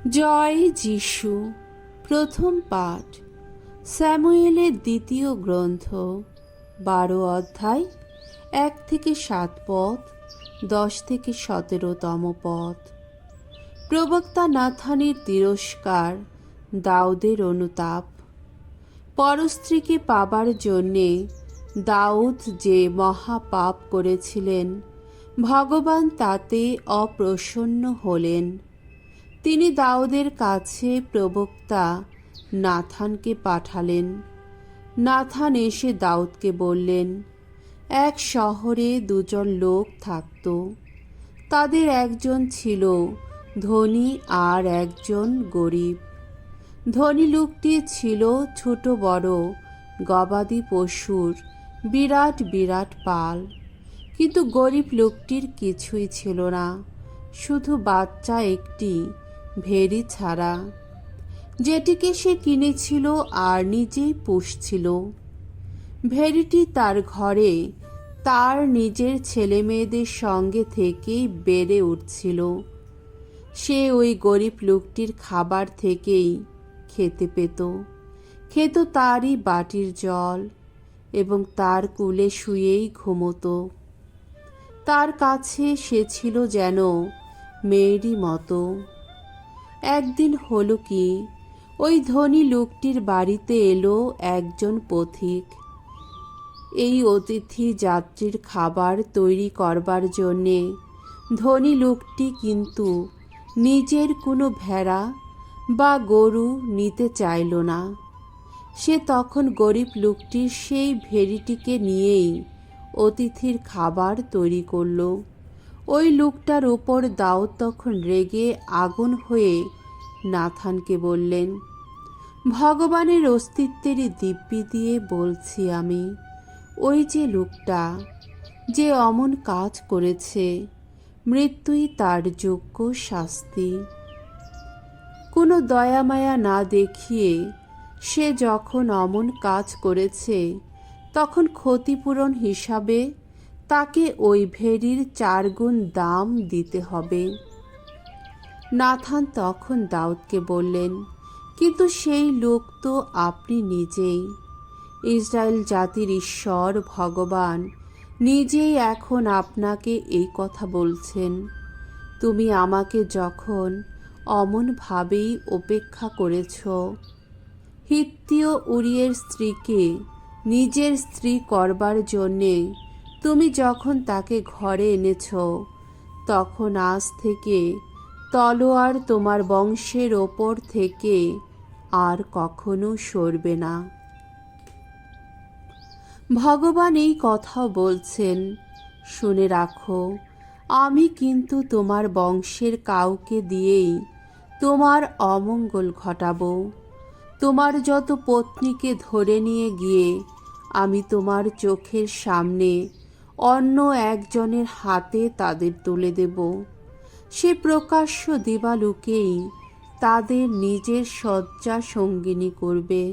জয় যিশু। প্রথম পাঠ স্যামুয়েলের দ্বিতীয় গ্রন্থ, 12 অধ্যায়, 1 থেকে 7 পদ, 10 থেকে 17তম পদ। প্রবক্তা নাথানের তিরস্কার, দাউদের অনুতাপ। পরস্ত্রীকে পাবার জন্যে দাউদ যে মহাপাপ করেছিলেন, ভগবান তাতে অপ্রসন্ন হলেন। তিনি দাউদের কাছে প্রবক্তা নাথানকে পাঠালেন। নাথান এসে দাউদকে বললেন, এক শহরে দুজন লোক থাকত। তাদের একজন ছিল ধনী আর একজন গরিব। ধনী লোকটি ছিল ছোট বড় গবাদি পশুর বিরাট বিরাট পাল, কিন্তু গরিব লোকটির কিছুই ছিল না, শুধু বাচ্চা একটি ভেড়ি ছাড়া, যেটিকে সে কিনেছিল আর নিজেই পুষছিল। ভেড়িটি তার ঘরে তার নিজের ছেলে মেয়েদের সঙ্গে থেকেই বেড়ে উঠছিল। সে ওই গরিব লোকটির খাবার থেকেই খেতে পেত, খেত তারই বাটির জল এবং তার কোলে শুয়েই ঘুমোতো। তার কাছে সে ছিল যেন মেয়েরই মতো। একদিন হলো কি, ওই ধনী লোকটির বাড়িতে এলো একজন পথিক। এই অতিথি যাত্রীর খাবার তৈরি করবার জন্যে ধনী লোকটি কিন্তু নিজের কোনো ভেড়া বা গরু নিতে চাইল না। সে তখন গরিব লোকটির সেই ভেড়িটিকে নিয়েই অতিথির খাবার তৈরি করল। ওই লোকটার ওপর দাউদ তখন রেগে আগুন হয়ে নাথানকে বললেন, ভগবানের অস্তিত্বেরই দিব্যি দিয়ে বলছি আমি, ওই যে লোকটা যে অমন কাজ করেছে, মৃত্যুই তার যোগ্য শাস্তি। কোনো দয়ামায়া না দেখিয়ে সে যখন অমন কাজ করেছে, তখন ক্ষতিপূরণ হিসাবে তাকে ওই ভেড়ির 4 গুণ দাম দিতে হবে। নাথান তখন দাউদকে বললেন, কিন্তু সেই লোক তো আপনি নিজেই। ইসরায়েল জাতির ঈশ্বর ভগবান নিজেই এখন আপনাকে এই কথা বলছেন। তুমি আমাকে যখন অমনভাবেই উপেক্ষা করেছ, হিত্তীয় উরিয়ের স্ত্রীকে নিজের স্ত্রী করবার জন্যে তুমি যখন তাকে ঘরে এনেছ, তখন আজ থেকে তলোয়ার তোমার বংশের ওপর থেকে আর কখনো সরবে না। ভগবান এই কথাও বলছেন, শুনে রাখো, আমি কিন্তু তোমার বংশের কাউকে দিয়েই তোমার অমঙ্গল ঘটাবো। তোমার যত পত্নীকে ধরে নিয়ে গিয়ে আমি তোমার চোখের সামনে অন্য একজনের হাতে তাদের তুলে দেব। সে প্রকাশ্য দিবালোকেই তাদের নিজের শয্যা সঙ্গিনী করবে।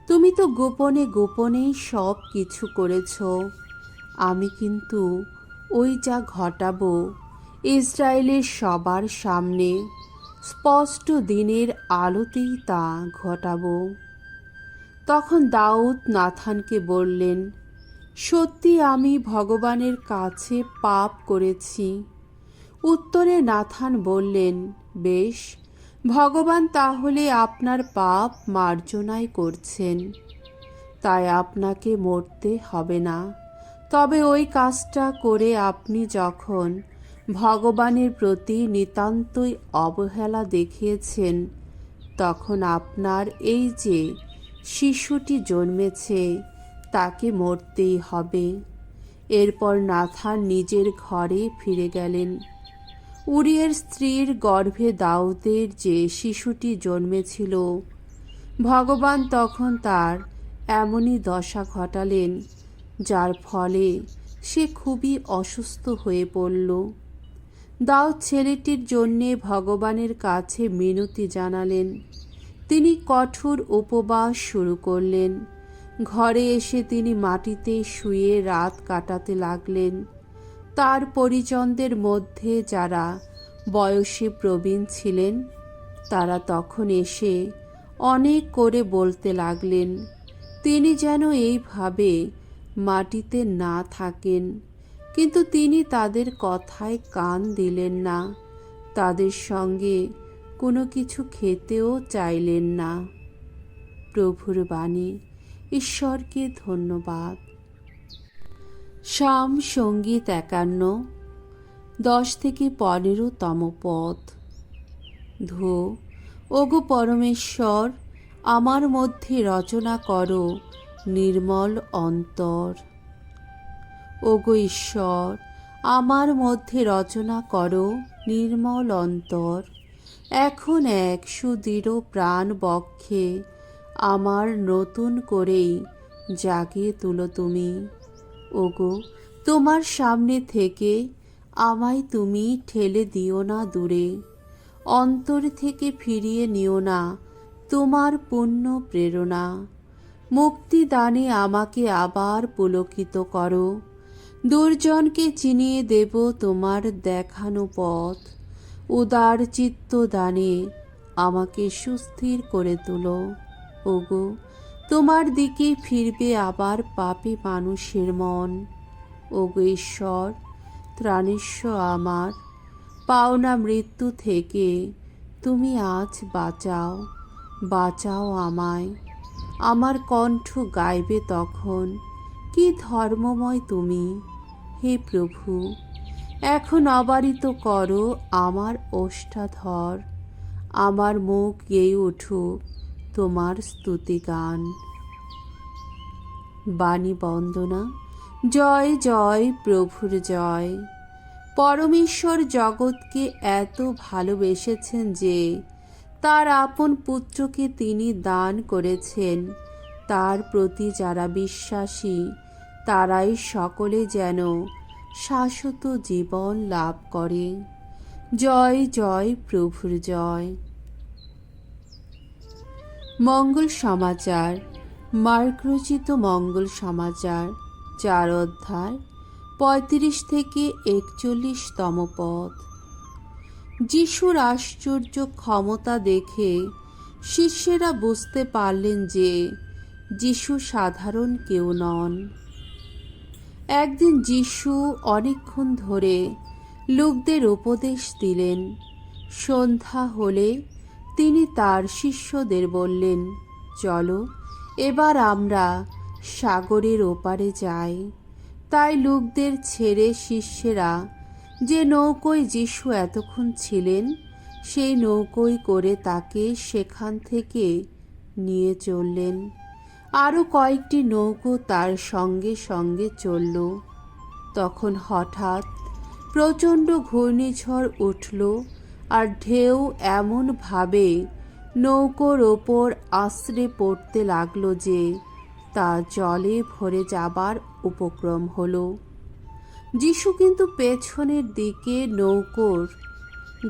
তুমি তো গোপনে গোপনেই সব কিছু করেছ। আমি কিন্তু ওই যা ঘটাবো ইসরায়েলের সবার সামনে স্পষ্ট দিনের আলোতেই তা ঘটাবো। তখন দাউদ নাথানকে বললেন, সত্যি আমি ভগবানের কাছে পাপ করেছি। উত্তরে নাথান বললেন, বেশ, ভগবান তাহলে আপনার পাপ মার্জনাই করছেন, তাই আপনাকে মরতে হবে না। তবে ওই কাজটা করে আপনি যখন ভগবানের প্রতি নিতান্তই অবহেলা দেখিয়েছেন, তখন আপনার এই যে শিশুটি জন্মেছে তাকে মরতেই হবে। এরপর নাথান নিজের ঘরে ফিরে গেলেন। উরিয়ের স্ত্রীর গর্ভে দাউদের যে শিশুটি জন্মেছিল, ভগবান তখন তার এমনই দশা ঘটালেন, যার ফলে সে খুবই অসুস্থ হয়ে পড়ল। দাউদ ছেলেটির জন্যে ভগবানের কাছে মিনতি জানালেন। তিনি কঠোর উপবাস শুরু করলেন। ঘরে এসে তিনি মাটিতে শুয়ে রাত কাটাতে লাগলেন। তার পরিজনদের মধ্যে যারা বয়সে প্রবীণ ছিলেন, তারা তখন এসে অনেক করে বলতে লাগলেন, তিনি যেন এইভাবে মাটিতে না থাকেন। কিন্তু তিনি তাদের কথায় কান দিলেন না, তাদের সঙ্গে কোনো কিছু খেতেও চাইলেন না। প্রভুর বাণী। ঈশ্বরকে ধন্যবাদ। সাম সঙ্গীত 51, 10-15তম পদ। ধো, ওগো পরমেশ্বর, আমার মধ্যে রচনা করো নির্মল অন্তর। ওগো ঈশ্বর, আমার মধ্যে রচনা করো নির্মল অন্তর। এখন এক সুদৃঢ় প্রাণ বক্ষে আমার নতুন করেই জাগিয়ে তুলো তুমি। ওগো, তোমার সামনে থেকে আমায় তুমি ঠেলে দিও না দূরে। অন্তর থেকে ফিরিয়ে নিও না তোমার পূর্ণ প্রেরণা। মুক্তিদানে আমাকে আবার পুলকিত করো। দুর্জনকে চিনিয়ে দেব তোমার দেখানো পথ। উদার চিত্ত দানে আমাকে সুস্থির করে তোলো। ওগো, তোমার দিকে ফিরবে আবার পাপী মানুষের মন। ওগো ঈশ্বর, ত্রাণেশ্বর আমার, পাওনা মৃত্যু থেকে তুমি আজ বাঁচাও, বাঁচাও আমায়। আমার কণ্ঠ গাইবে তখন, কি ধর্মময় তুমি। হে প্রভু, এখন অবারিত করো আমার ওষ্ঠাধর। আমার মুখ গেয়ে উঠুক তোমার স্তুতিগান। বাণী বন্দনা। জয় জয় প্রভুর জয়। পরমেশ্বর জগৎকে এত ভালোবেসেছেন যে তার আপন পুত্রকে তিনি দান করেছেন। তার প্রতি যারা বিশ্বাসী তারাই সকলে যেন শাশ্বত জীবন লাভ করে। জয় জয় প্রভুর জয়। মঙ্গল সমাচার। মার্করচিত মঙ্গল সমাচার 4 অধ্যায় 35-41তম পদ। যিশুর আশ্চর্য ক্ষমতা দেখে শিষ্যেরা বুঝতে পারলেন যে যিশু সাধারণ কেউ নন। একদিন যিশু অনেকক্ষণ ধরে লোকদের উপদেশ দিলেন। সন্ধ্যা হলে তিনি তার শিষ্যদের বললেন, চলো এবার আমরা সাগরের ওপারে যাই। তাই লোকদের ছেড়ে শিষ্যেরা যে নৌকোয় যিশু এতক্ষণ ছিলেন সেই নৌকোয় করে তাকে সেখান থেকে নিয়ে চললেন। আরও কয়েকটি নৌকো তার সঙ্গে সঙ্গে চলল। তখন হঠাৎ প্রচণ্ড ঘূর্ণিঝড় উঠল, আর ঢেউ এমনভাবে নৌকোর ওপর আছড়ে পড়তে লাগলো যে তা জলে ভরে যাবার উপক্রম হলো। যিশু কিন্তু পেছনের দিকে নৌকোর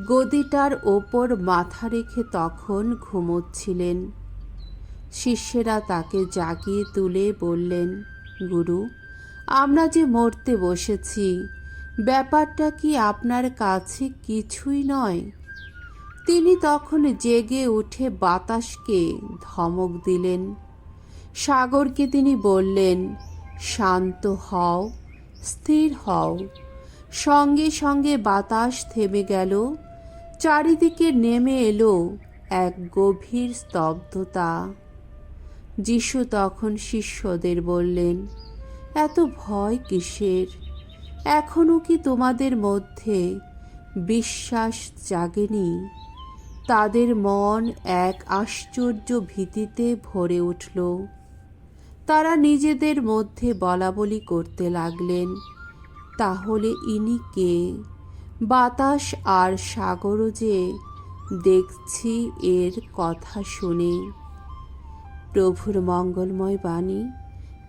গদিটার ওপর মাথা রেখে তখন ঘুমোচ্ছিলেন। শিষ্যেরা তাকে জাগিয়ে তুলে বললেন, গুরু, আমরা যে মরতে বসেছি, ব্যাপারটা কি আপনার কাছে কিছুই নয়? তিনি তখন জেগে উঠে বাতাসকে ধমক দিলেন। সাগরকে তিনি বললেন, শান্ত হও, স্থির হও। সঙ্গে সঙ্গে বাতাস থেমে গেল। চারিদিকে নেমে এলো এক গভীর স্তব্ধতা। যিশু তখন শিষ্যদের বললেন, এত ভয় কিসের? এখনও কি তোমাদের মধ্যে বিশ্বাস জাগেনি? তাদের মন এক আশ্চর্য ভীতিতে ভরে উঠল। তারা নিজেদের মধ্যে বলাবলি করতে লাগলেন, তাহলে ইনি কে? বাতাস আর সাগরও যে দেখছি এর কথা শুনে। প্রভুর মঙ্গলময় বাণী।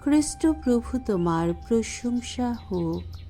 খ্রিস্ট প্রভু তোমার প্রশংসা হোক।